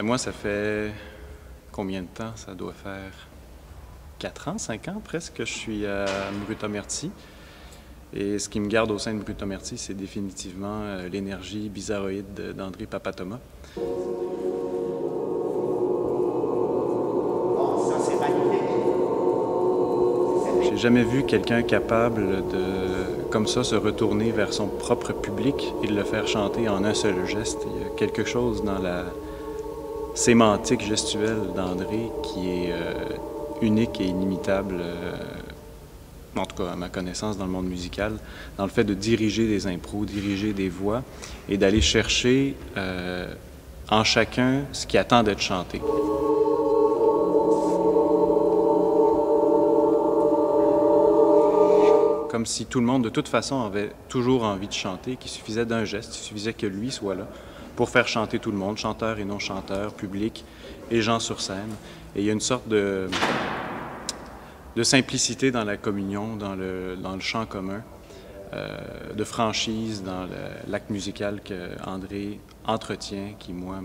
Moi, ça fait combien de temps? Ça doit faire 4 ans, 5 ans presque que je suis à Brutomerty. Et ce qui me garde au sein de Brutomerty, c'est définitivement l'énergie bizarroïde d'André Papa-Thomas. J'ai jamais vu quelqu'un capable de, comme ça, se retourner vers son propre public et de le faire chanter en un seul geste. Il y a quelque chose dans la sémantique gestuelle d'André qui est unique et inimitable, en tout cas à ma connaissance dans le monde musical, dans le fait de diriger des impros, diriger des voix et d'aller chercher en chacun ce qui attend d'être chanté. Comme si tout le monde, de toute façon, avait toujours envie de chanter, qu'il suffisait d'un geste, il suffisait que lui soit là pour faire chanter tout le monde, chanteurs et non-chanteurs, public et gens sur scène. Et il y a une sorte de simplicité dans la communion, dans le chant commun, de franchise dans l'acte musical que André entretient, qui, moi,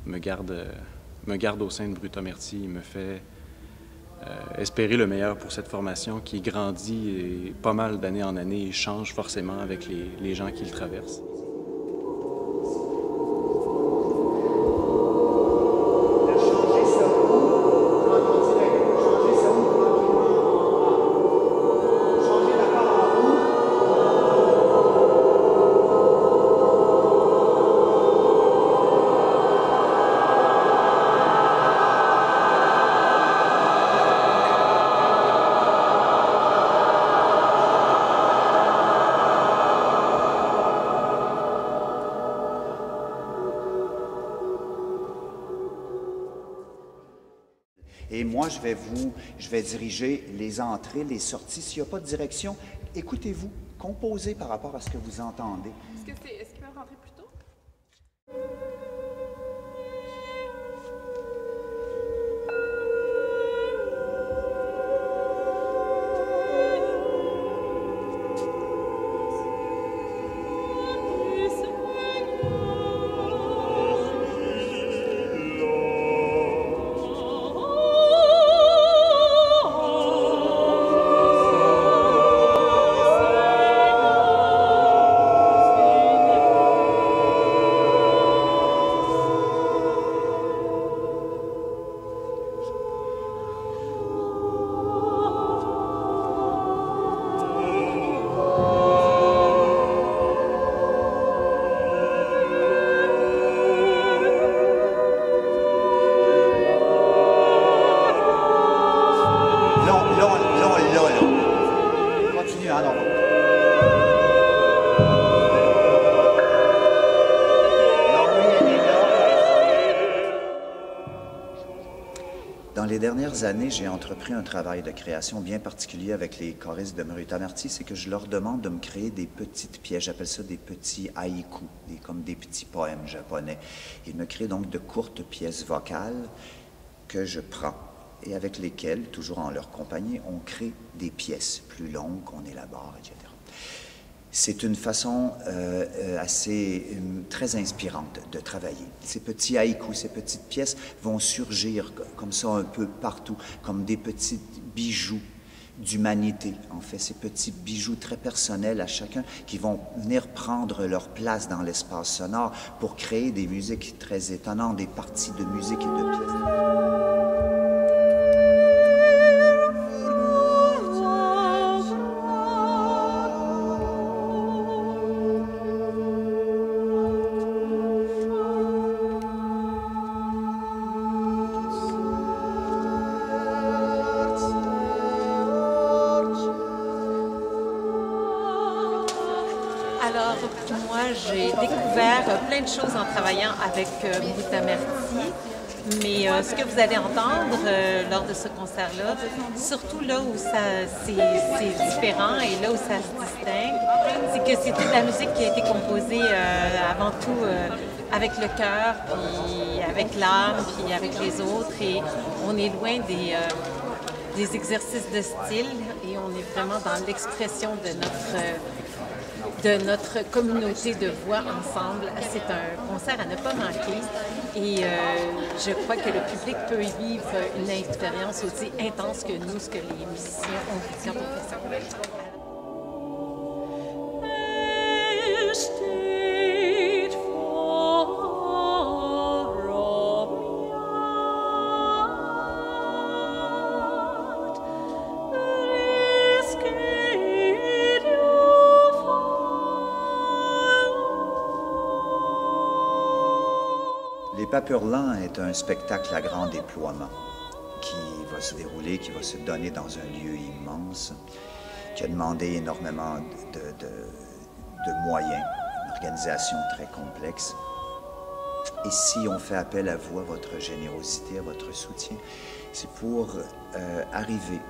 me garde au sein de Brutomerty et me fait espérer le meilleur pour cette formation qui grandit et pas mal d'année en année et change forcément avec les gens qui le traversent. Et moi, je vais diriger les entrées, les sorties. S'il n'y a pas de direction, écoutez-vous, composez par rapport à ce que vous entendez. Est-ce qu'il peut rentrer plus tôt? Dans les dernières années, j'ai entrepris un travail de création bien particulier avec les choristes de Brutomerty, c'est que je leur demande de me créer des petites pièces, j'appelle ça des petits haïkus, comme des petits poèmes japonais. Ils me créent donc de courtes pièces vocales que je prends et avec lesquelles, toujours en leur compagnie, on crée des pièces plus longues qu'on élabore, etc. C'est une façon très inspirante de travailler. Ces petits haïkus, ces petites pièces vont surgir comme ça un peu partout, comme des petits bijoux d'humanité, en fait, ces petits bijoux très personnels à chacun qui vont venir prendre leur place dans l'espace sonore pour créer des musiques très étonnantes, des parties de musique et de pièces. Alors, moi, j'ai découvert plein de choses en travaillant avec Brutomerty, mais ce que vous allez entendre lors de ce concert-là, surtout là où c'est différent et là où ça se distingue, c'est que c'est toute la musique qui a été composée avant tout avec le cœur, puis avec l'âme, puis avec les autres, et on est loin des exercices de style et on est vraiment dans l'expression de de notre communauté de voix ensemble. C'est un concert à ne pas manquer et je crois que le public peut y vivre une expérience aussi intense que nous, ce que les musiciens ont vécu quand on fait ça. Les Papes Hurlants est un spectacle à grand déploiement qui va se dérouler, qui va se donner dans un lieu immense, qui a demandé énormément de moyens, une organisation très complexe. Et si on fait appel à vous, à votre générosité, à votre soutien, c'est pour arriver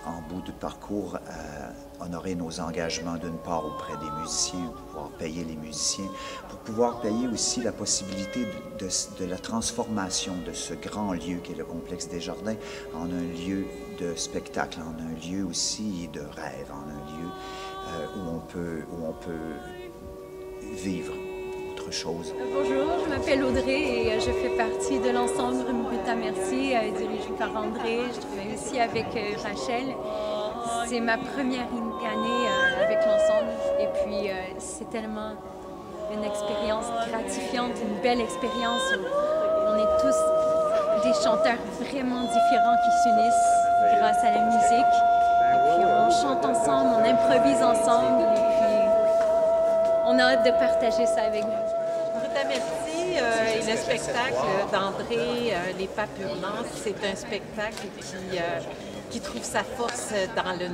en bout de parcours à honorer nos engagements d'une part auprès des musiciens, pour pouvoir payer les musiciens, pour pouvoir payer aussi la possibilité de la transformation de ce grand lieu qu'est le complexe des Jardins en un lieu de spectacle, en un lieu aussi de rêve, en un lieu où on peut vivre autre chose. Bonjour, je m'appelle Audrey et je fais partie de l'ensemble Brutta Merci, dirigé par André. Je travaille aussi avec Rachel. C'est ma première année avec l'ensemble et puis c'est tellement une expérience gratifiante, une belle expérience. On est tous des chanteurs vraiment différents qui s'unissent grâce à la musique. Et puis on chante ensemble, on improvise ensemble et puis on a hâte de partager ça avec vous. Brutta Merci et le spectacle d'André, Les Papes Hurlants, c'est un spectacle qui trouve sa force dans le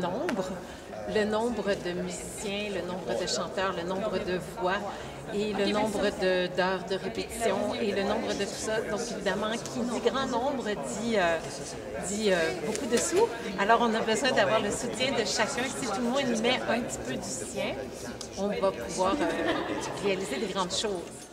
nombre de musiciens, le nombre de chanteurs, le nombre de voix et le nombre d'heures de répétition et le nombre de tout ça. Donc évidemment, qui dit grand nombre dit beaucoup de sous. Alors on a besoin d'avoir le soutien de chacun. Si tout le monde y met un petit peu du sien, on va pouvoir réaliser des grandes choses.